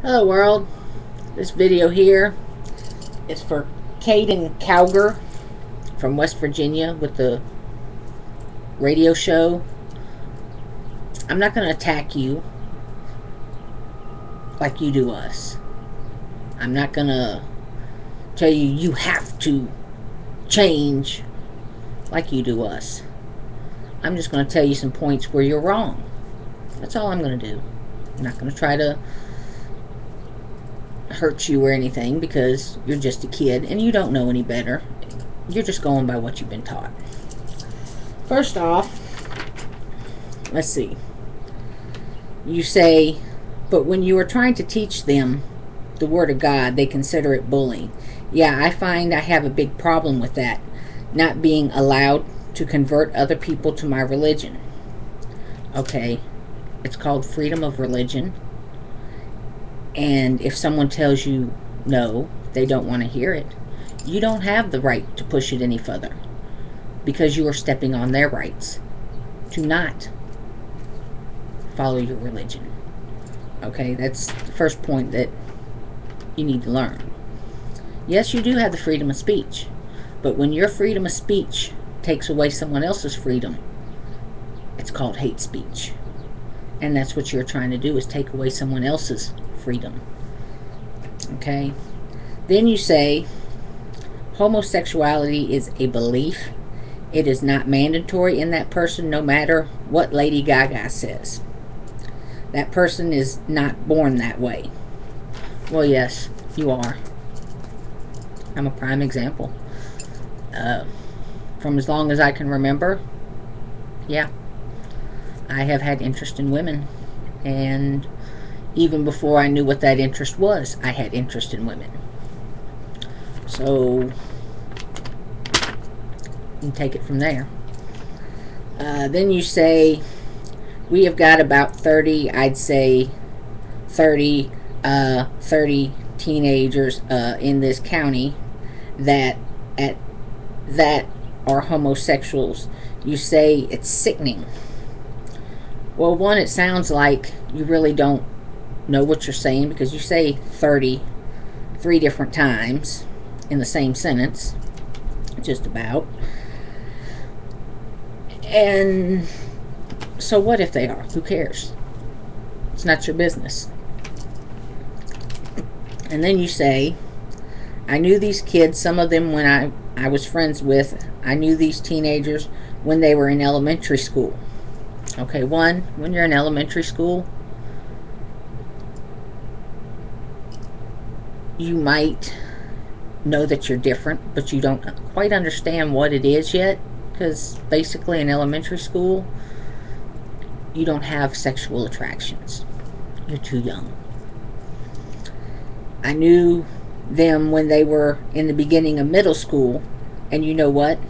Hello world, this video here is for Caiden Cowger from West Virginia with the radio show. I'm not going to attack you like you do us. I'm not going to tell you you have to change like you do us. I'm just going to tell you some points where you're wrong. That's all I'm going to do. I'm not going to try to hurt you or anything because you're just a kid and you don't know any better. You're just going by what you've been taught. First off, let's see. You say, but when you are trying to teach them the Word of God, they consider it bullying. Yeah, I find I have a big problem with that. Not being allowed to convert other people to my religion. Okay, it's called freedom of religion. And if someone tells you no, they don't want to hear it, you don't have the right to push it any further because you are stepping on their rights to not follow your religion. Okay, that's the first point that you need to learn. Yes, you do have the freedom of speech, but when your freedom of speech takes away someone else's freedom, it's called hate speech. And that's what you're trying to do, is take away someone else's freedom. Okay? Then you say homosexuality is a belief. It is not mandatory in that person, no matter what Lady Gaga says. That person is not born that way. Well, yes, you are. I'm a prime example. From as long as I can remember, yeah, I have had interest in women, and even before I knew what that interest was, I had interest in women. So you can take it from there. Then you say we have got about 30, I'd say 30 teenagers in this county that are homosexuals. You say it's sickening. Well, one, it sounds like you really don't know what you're saying, because you say 30 3 different times in the same sentence, just about. And so what if they are? Who cares? It's not your business. And then you say, I knew these kids, some of them when I was friends with, I knew these teenagers when they were in elementary school. Okay, one, when you're in elementary school, you might know that you're different, but you don't quite understand what it is yet, because basically in elementary school, you don't have sexual attractions. You're too young. I knew them when they were in the beginning of middle school, and you know what?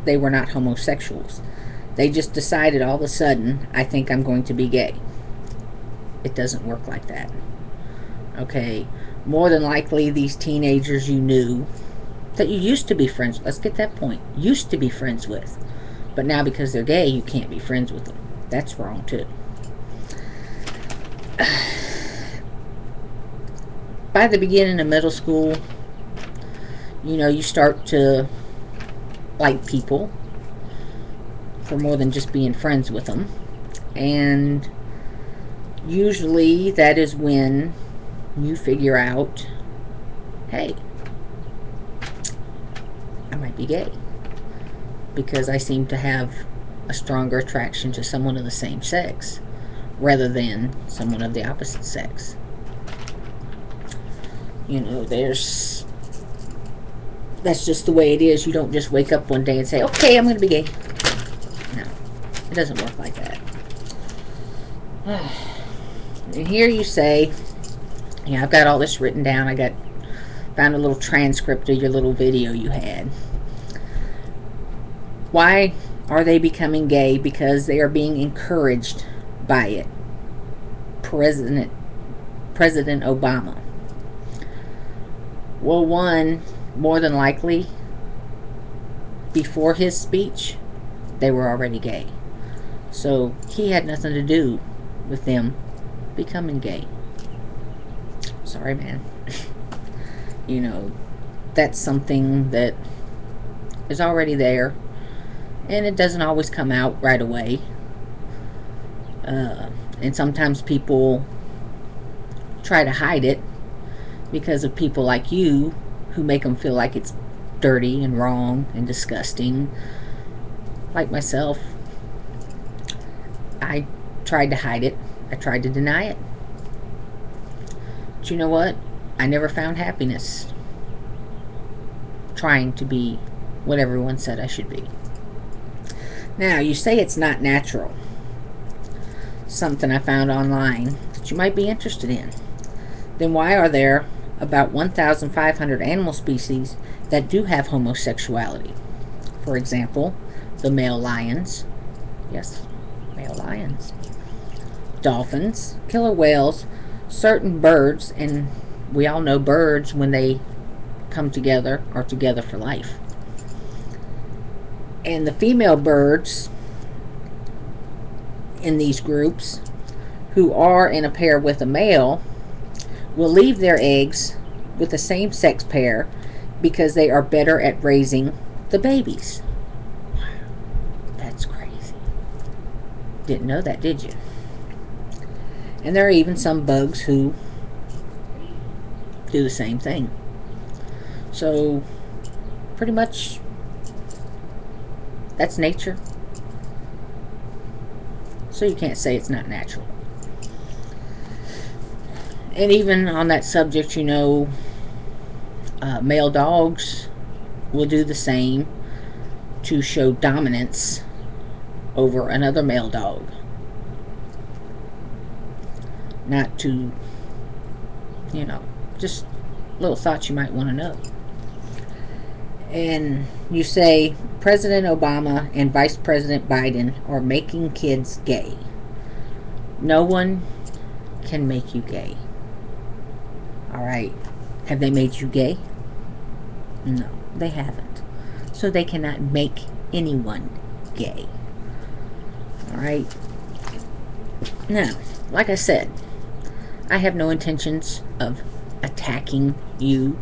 They were not homosexuals. They just decided all of a sudden, I think I'm going to be gay. It doesn't work like that. Okay, more than likely these teenagers you knew that you used to be friends with, let's get that point, used to be friends with, but now because they're gay you can't be friends with them. That's wrong too. By the beginning of middle school, you know, you start to like people for more than just being friends with them, and usually that is when you figure out, hey, I might be gay because I seem to have a stronger attraction to someone of the same sex rather than someone of the opposite sex. You know, that's just the way it is. You don't just wake up one day and say, okay, I'm going to be gay. No, it doesn't work like that. And here you say, yeah, I've got all this written down. Found a little transcript of your little video you had. Why are they becoming gay? Because they are being encouraged by it. President Obama. Well, one, more than likely, before his speech, they were already gay. So he had nothing to do with them becoming gay. Sorry, man. You know, that's something that is already there, and it doesn't always come out right away. And sometimes people try to hide it because of people like you who make them feel like it's dirty and wrong and disgusting. Like myself, I tried to hide it. I tried to deny it. But you know what? I never found happiness trying to be what everyone said I should be. Now, you say it's not natural. Something I found online that you might be interested in. Then why are there about 1,500 animal species that do have homosexuality? For example, the male lions. Yes, male lions. Dolphins, killer whales, certain birds, and we all know birds, when they come together, are together for life. And the female birds in these groups who are in a pair with a male will leave their eggs with the same sex pair because they are better at raising the babies. That's crazy. Didn't know that, did you? And there are even some bugs who do the same thing. So, pretty much, that's nature. So you can't say it's not natural. And even on that subject, you know, male dogs will do the same to show dominance over another male dog. Not to, you know, just little thoughts you might want to know. And you say President Obama and Vice President Biden are making kids gay. No one can make you gay. Alright. Have they made you gay? No, they haven't. So they cannot make anyone gay. Alright. Now, like I said, I have no intentions of attacking you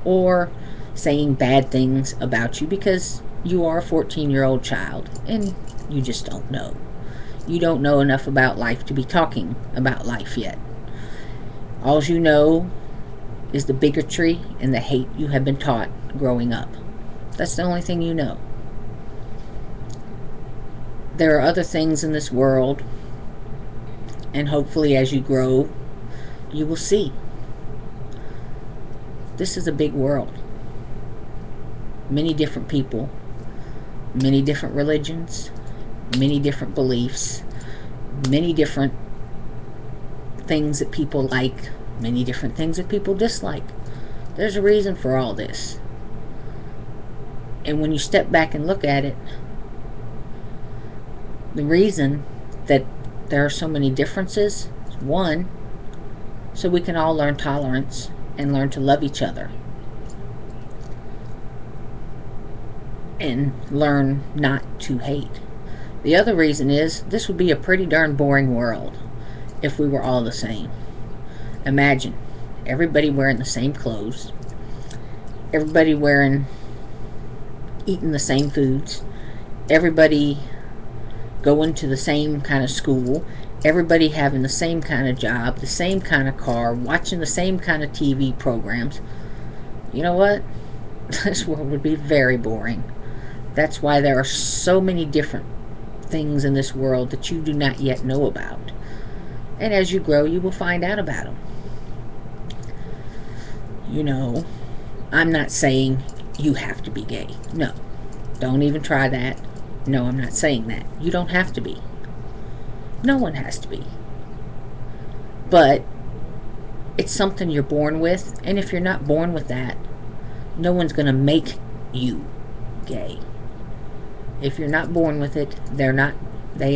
or saying bad things about you, because you are a 14-year-old child and you just don't know. You don't know enough about life to be talking about life yet. All you know is the bigotry and the hate you have been taught growing up. That's the only thing you know. There are other things in this world, and hopefully as you grow, you will see. This is a big world. Many different people, many different religions, many different beliefs, many different things that people like, many different things that people dislike. There's a reason for all this. And when you step back and look at it, the reason that there are so many differences is, one, so we can all learn tolerance and learn to love each other. And learn not to hate. The other reason is, this would be a pretty darn boring world if we were all the same. Imagine everybody wearing the same clothes, everybody eating the same foods, everybody going to the same kind of school, everybody having the same kind of job, the same kind of car, watching the same kind of TV programs. You know what? This world would be very boring. That's why there are so many different things in this world that you do not yet know about. And as you grow, you will find out about them. You know, I'm not saying you have to be gay. No. Don't even try that. No, I'm not saying that. You don't have to be. No one has to be. But it's something you're born with, and if you're not born with that, no one's going to make you gay. If you're not born with it, they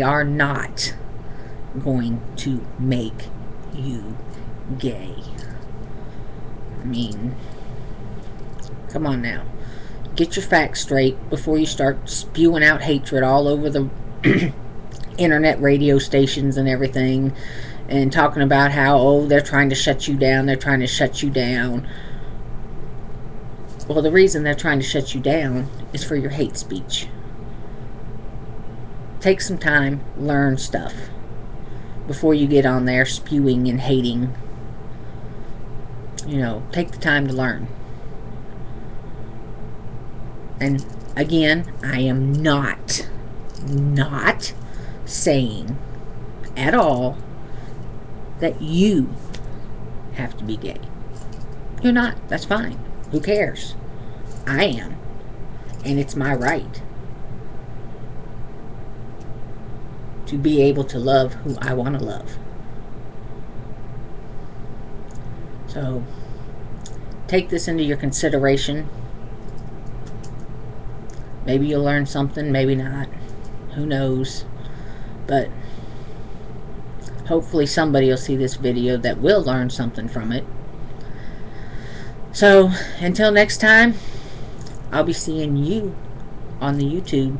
are not going to make you gay. I mean, come on now. Get your facts straight before you start spewing out hatred all over the internet radio stations and everything, and talking about how, oh, they're trying to shut you down, they're trying to shut you down. Well, the reason they're trying to shut you down is for your hate speech. Take some time, learn stuff before you get on there spewing and hating. You know, take the time to learn. And again, I am not saying at all that you have to be gay. You're not. That's fine. Who cares? I am. And it's my right to be able to love who I want to love. So, take this into your consideration. Maybe you'll learn something, maybe not. Who knows? But hopefully somebody will see this video that will learn something from it. So, until next time, I'll be seeing you on the YouTube.